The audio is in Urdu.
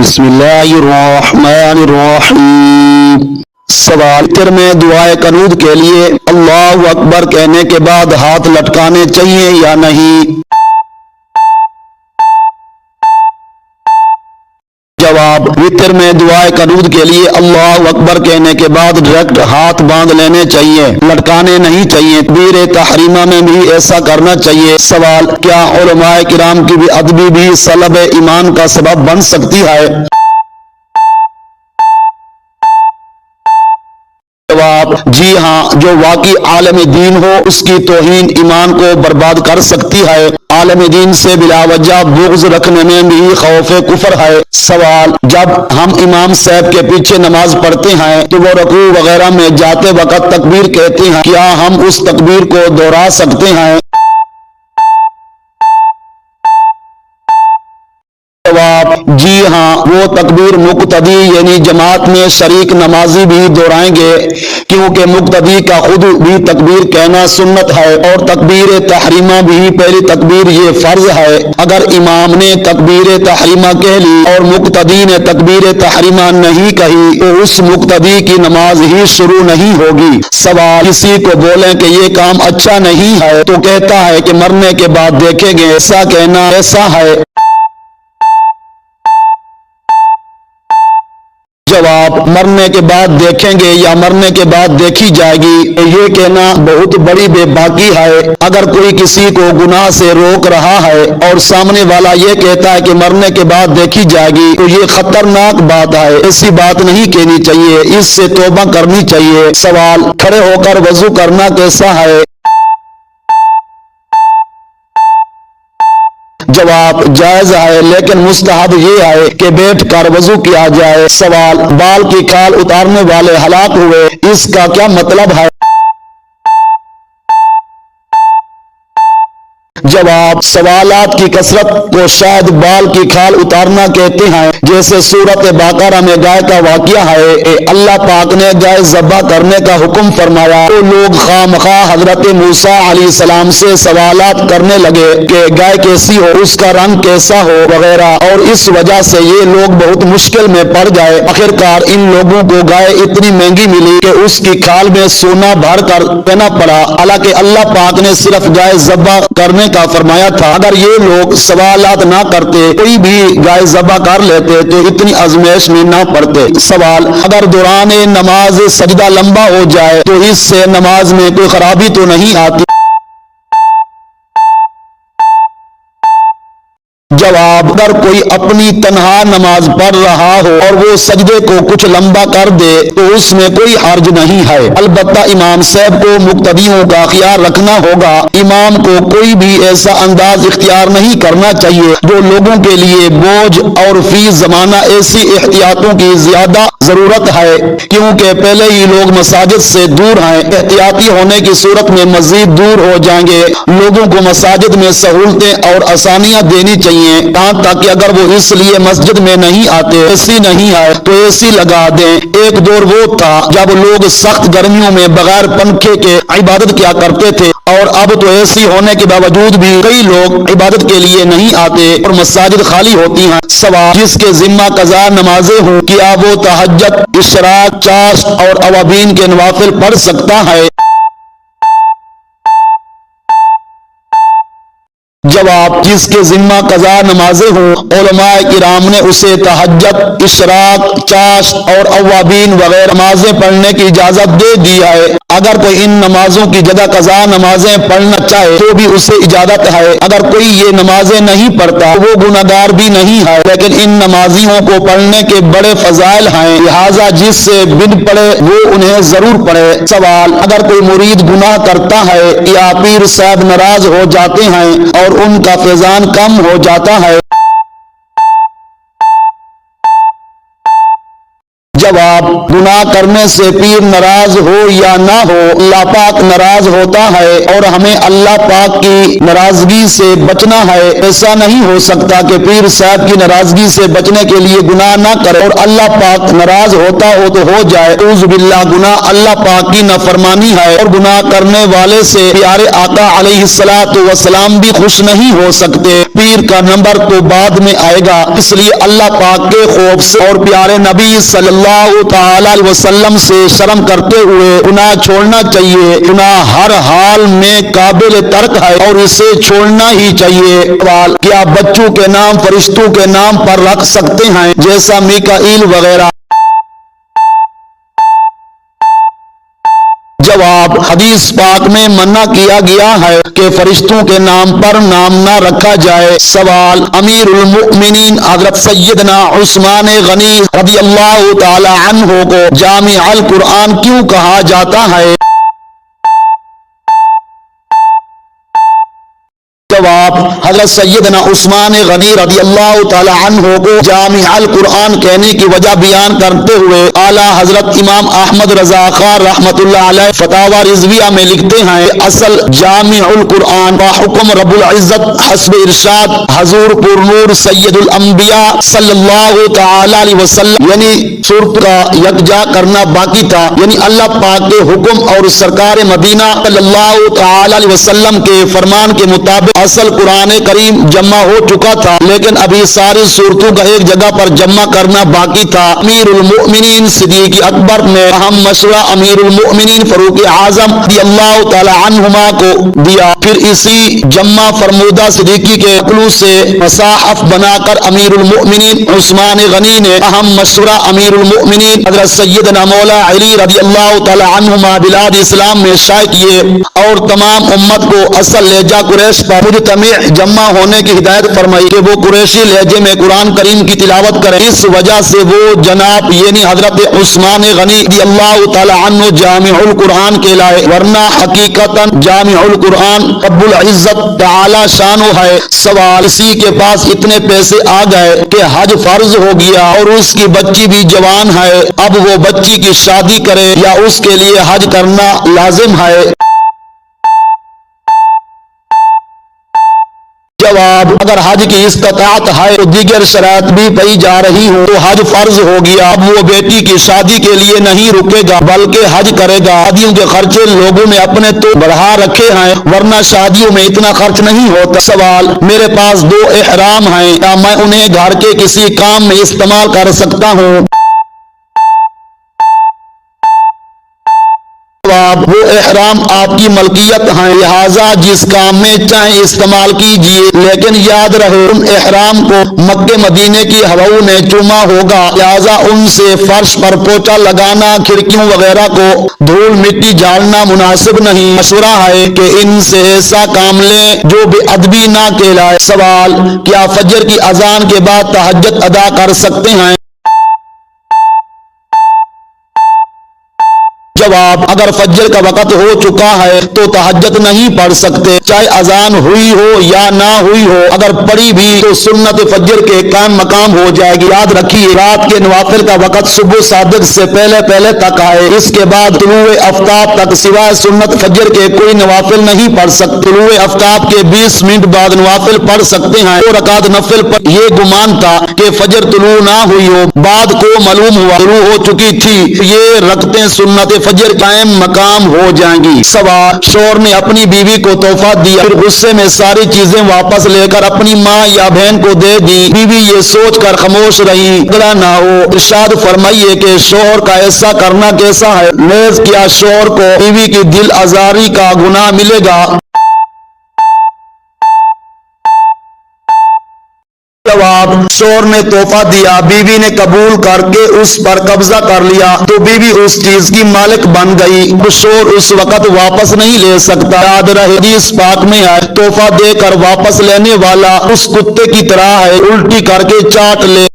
بسم اللہ الرحمن الرحیم۔ سوال میں دعائے قنوت کے لیے اللہ اکبر کہنے کے بعد ہاتھ لٹکانے چاہیے یا نہیں؟ جواب، وتر میں دعائے قنوت کے لیے اللہ اکبر کہنے کے بعد ڈائریکٹ ہاتھ باندھ لینے چاہیے، لٹکانے نہیں چاہیے۔ تکبیر تحریمہ میں بھی ایسا کرنا چاہیے۔ سوال، کیا علماء کرام کی بھی ادبی بھی سلب ایمان کا سبب بن سکتی ہے؟ جواب، جی ہاں، جو واقعی عالم دین ہو اس کی توہین ایمان کو برباد کر سکتی ہے۔ عالم دین سے بلا وجہ بغض رکھنے میں بھی خوف کفر ہے۔ سوال، جب ہم امام صاحب کے پیچھے نماز پڑھتے ہیں تو وہ رکوع وغیرہ میں جاتے وقت تکبیر کہتے ہیں، کیا ہم اس تکبیر کو دہرا سکتے ہیں؟ جواب، جی ہاں، وہ تکبیر مقتدی یعنی جماعت میں شریک نمازی بھی دہرائیں گے، کیونکہ مقتدی کا خود بھی تکبیر کہنا سنت ہے، اور تکبیر تحریمہ بھی پہلی تکبیر یہ فرض ہے۔ اگر امام نے تکبیر تحریمہ کہہ لی اور مقتدی نے تکبیر تحریمہ نہیں کہی تو اس مقتدی کی نماز ہی شروع نہیں ہوگی۔ سوال، کسی کو بولیں کہ یہ کام اچھا نہیں ہے تو کہتا ہے کہ مرنے کے بعد دیکھیں گے، ایسا کہنا ایسا ہے؟ جواب، مرنے کے بعد دیکھیں گے یا مرنے کے بعد دیکھی جائے گی، یہ کہنا بہت بڑی بے باکی ہے۔ اگر کوئی کسی کو گناہ سے روک رہا ہے اور سامنے والا یہ کہتا ہے کہ مرنے کے بعد دیکھی جائے گی تو یہ خطرناک بات ہے، ایسی بات نہیں کہنی چاہیے، اس سے توبہ کرنی چاہیے۔ سوال، کھڑے ہو کر وضو کرنا کیسا ہے؟ جواب، جائز ہے، لیکن مستحب یہ ہے کہ بیٹھ کر وضو کیا جائے۔ سوال، بال کی کھال اتارنے والے ہلاک ہوئے، اس کا کیا مطلب ہے؟ جواب، سوالات کی کثرت کو شاید بال کی کھال اتارنا کہتے ہیں، جیسے سورۃ بقرہ میں گائے کا واقعہ ہے۔ اللہ پاک نے گائے ذبح کرنے کا حکم فرمایا تو لوگ خواہ مخواہ حضرت موسیٰ علیہ السلام سے سوالات کرنے لگے کہ گائے کیسی ہو، اس کا رنگ کیسا ہو وغیرہ، اور اس وجہ سے یہ لوگ بہت مشکل میں پڑ گئے۔ آخرکار ان لوگوں کو گائے اتنی مہنگی ملی کہ اس کی کھال میں سونا بھر کر دینا پڑا، حالانکہ اللہ پاک نے صرف گائے ذبح کرنے کا فرمایا تھا۔ اگر یہ لوگ سوالات نہ کرتے، کوئی بھی گائے ذبح کر لیتے تو اتنی آزمائش میں نہ پڑتے۔ سوال، اگر دوران نماز سجدہ لمبا ہو جائے تو اس سے نماز میں کوئی خرابی تو نہیں آتی؟ جواب، اگر کوئی اپنی تنہا نماز پڑھ رہا ہو اور وہ سجدے کو کچھ لمبا کر دے تو اس میں کوئی حرج نہیں ہے، البتہ امام صاحب کو مقتدیوں کا خیال رکھنا ہوگا۔ امام کو کوئی بھی ایسا انداز اختیار نہیں کرنا چاہیے جو لوگوں کے لیے بوجھ، اور فی زمانہ ایسی احتیاطوں کی زیادہ ضرورت ہے کیونکہ پہلے ہی لوگ مساجد سے دور ہیں، احتیاطی ہونے کی صورت میں مزید دور ہو جائیں گے۔ لوگوں کو مساجد میں سہولتیں اور آسانیاں دینی چاہیے، تاکہ اگر وہ اس لیے مسجد میں نہیں آتے، ایسی نہیں ہے تو ایسی لگا دیں۔ ایک دور وہ تھا جب لوگ سخت گرمیوں میں بغیر پنکھے کے عبادت کیا کرتے تھے، اور اب تو ایسی ہونے کے باوجود بھی کئی لوگ عبادت کے لیے نہیں آتے اور مساجد خالی ہوتی ہیں۔ سوال، جس کے ذمہ قضا نمازیں ہوں کیا وہ تہجد، اشراق، چاشت اور اوابین کے نوافل پڑھ سکتا ہے؟ جواب، جس کے ذمہ قضا نمازیں ہوں علماء کرام نے اسے تہجد، اشراق، چاشت اور اوابین وغیرہ نمازیں پڑھنے کی اجازت دے دی ہے۔ اگر کوئی ان نمازوں کی جگہ قضا نمازیں پڑھنا چاہے تو بھی اسے اجازت ہے۔ اگر کوئی یہ نمازیں نہیں پڑھتا وہ گناہگار بھی نہیں ہے، لیکن ان نمازیوں کو پڑھنے کے بڑے فضائل ہیں، لہٰذا جس سے بن پڑے وہ انہیں ضرور پڑھے۔ سوال، اگر کوئی مرید گناہ کرتا ہے یا پیر صاحب ناراض ہو جاتے ہیں اور ان کا فیضان کم ہو جاتا ہے، جواب: گناہ کرنے سے پیر ناراض ہو یا نہ ہو، اللہ پاک ناراض ہوتا ہے اور ہمیں اللہ پاک کی ناراضگی سے بچنا ہے۔ ایسا نہیں ہو سکتا کہ پیر صاحب کی ناراضگی سے بچنے کے لیے گناہ نہ کرے اور اللہ پاک ناراض ہوتا ہو تو ہو جائے۔ اعوذ باللہ، گناہ اللہ پاک کی نافرمانی ہے اور گناہ کرنے والے سے پیارے آقا علیہ الصلوۃ والسلام بھی خوش نہیں ہو سکتے۔ پیر کا نمبر تو بعد میں آئے گا، اس لیے اللہ پاک کے خوف سے اور پیارے نبی صلی اللہ تعالی علیہ وسلم سے شرم کرتے ہوئے گناہ چھوڑنا چاہیے۔ گناہ ہر حال میں قابل ترک ہے اور اسے چھوڑنا ہی چاہیے۔ سوال: کیا بچوں کے نام فرشتوں کے نام پر رکھ سکتے ہیں جیسا میکائیل وغیرہ؟ جواب: حدیث پاک میں منع کیا گیا ہے کہ فرشتوں کے نام پر نام نہ رکھا جائے۔ سوال: امیر المؤمنین حضرت سیدنا عثمان غنی رضی اللہ تعالی عنہ کو جامع القرآن کیوں کہا جاتا ہے؟ جواب: حضرت سیدنا عثمان غنی رضی اللہ تعالی عنہ کو جامع القرآن کہنے کی وجہ بیان کرتے ہوئے اعلیٰ حضرت امام احمد رضا خان رحمۃ اللہ علیہ فتاوی رضویہ میں لکھتے ہیں: اصل جامع القرآن کا حکم رب العزت حسب ارشاد حضور پر نور سید الانبیاء صلی اللہ تعالی علیہ وسلم یعنی صورت کا یکجا کرنا باقی تھا، یعنی اللہ پاک کے حکم اور سرکار مدینہ صلی اللہ تعالی علیہ وسلم کے فرمان کے مطابق اصل قرآن کریم جمع ہو چکا تھا، لیکن ابھی ساری صورتوں کا ایک جگہ پر جمع کرنا باقی تھا۔ امیر المؤمنین صدیق اکبر نے اہم مشورہ امیر المؤمنین فاروق اعظم رضی اللہ تعالی عنہما کو دیا، پھر اسی جمع فرمودہ صدیقی کے عقلوں سے مصاحف بنا کر امیر المؤمنین عثمان غنی نے اہم مشورہ امیر المؤمنین حضرت سیدنا مولا علی رضی اللہ تعالی عنہما بلاد اسلام میں شائع کیے اور تمام امت کو اصل لہجہ قریش پر مجتمع جمع ہونے کی ہدایت فرمائی کہ وہ قریشی لہجے میں قرآن کریم کی تلاوت کریں۔ اس وجہ سے وہ جناب یعنی حضرت عثمان غنی رضی اللہ تعالی عنہ جامع القرآن کہلائے، ورنہ حقیقتاً جامع القرآن رب العزت تعالی شانہ ہے۔ سوال: کسی کے پاس اتنے پیسے آ گئے کہ حج فرض ہو گیا اور اس کی بچی بھی جوان ہے، اب وہ بچی کی شادی کرے یا اس کے لیے حج کرنا لازم ہے؟ جواب: اگر حج کی استطاعت ہے تو دیگر شرائط بھی پائی جا رہی ہوں تو حج فرض ہو گیا، اب وہ بیٹی کی شادی کے لیے نہیں رکے گا بلکہ حج کرے گا۔ شادیوں کے خرچے لوگوں نے اپنے تو بڑھا رکھے ہیں ورنہ شادیوں میں اتنا خرچ نہیں ہوتا۔ سوال: میرے پاس 2 احرام ہیں، کیا میں انہیں گھر کے کسی کام میں استعمال کر سکتا ہوں؟ وہ احرام آپ کی ملکیت ہیں، لہذا جس کام میں چاہیں استعمال کیجئے، لیکن یاد رہے ان احرام کو مکے مدینے کی ہواؤں نے چوما ہوگا، لہذا ان سے فرش پر پوچھا لگانا، کھڑکیوں وغیرہ کو دھول مٹی جھاڑنا مناسب نہیں۔ مشورہ ہے کہ ان سے ایسا کام لیں جو بے ادبی نہ کہلائے۔ سوال: کیا فجر کی اذان کے بعد تہجد ادا کر سکتے ہیں؟ جواب: اگر فجر کا وقت ہو چکا ہے تو تہجد نہیں پڑھ سکتے، چاہے اذان ہوئی ہو یا نہ ہوئی ہو، اگر پڑھی بھی تو سنت فجر کے قائم مقام ہو جائے گی۔ یاد رکھیے رات کے نوافل کا وقت صبح صادق سے پہلے تک آئے، اس کے بعد طلوع آفتاب تک سوائے سنت فجر کے کوئی نوافل نہیں پڑھ سکتے۔ طلوع آفتاب کے 20 منٹ بعد نوافل پڑھ سکتے ہیں۔ 2 رکعت نفل پر یہ گمان تھا کہ فجر طلوع نہ ہوئی ہو، بعد کو معلوم ہوا طلوع ہو چکی تھی، یہ رکعتیں سنت فجر قائم مقام ہو جائیں گی۔ سوال: شوہر نے اپنی بیوی کو تحفہ دیا، پھر غصے میں ساری چیزیں واپس لے کر اپنی ماں یا بہن کو دے دی، بیوی یہ سوچ کر خاموش رہی جھگڑا نہ ہو، ارشاد فرمائیے کہ شوہر کا ایسا کرنا کیسا ہے؟ نیز کیا شوہر کو بیوی کی دل آزاری کا گناہ ملے گا؟ جواب: شوہر نے تحفہ دیا، بیوی نے قبول کر کے اس پر قبضہ کر لیا تو بیوی اس چیز کی مالک بن گئی، تو شوہر اس وقت واپس نہیں لے سکتا۔ یاد رہے حدیث پاک میں ہے تحفہ دے کر واپس لینے والا اس کتے کی طرح ہے، الٹی کر کے چاٹ لے۔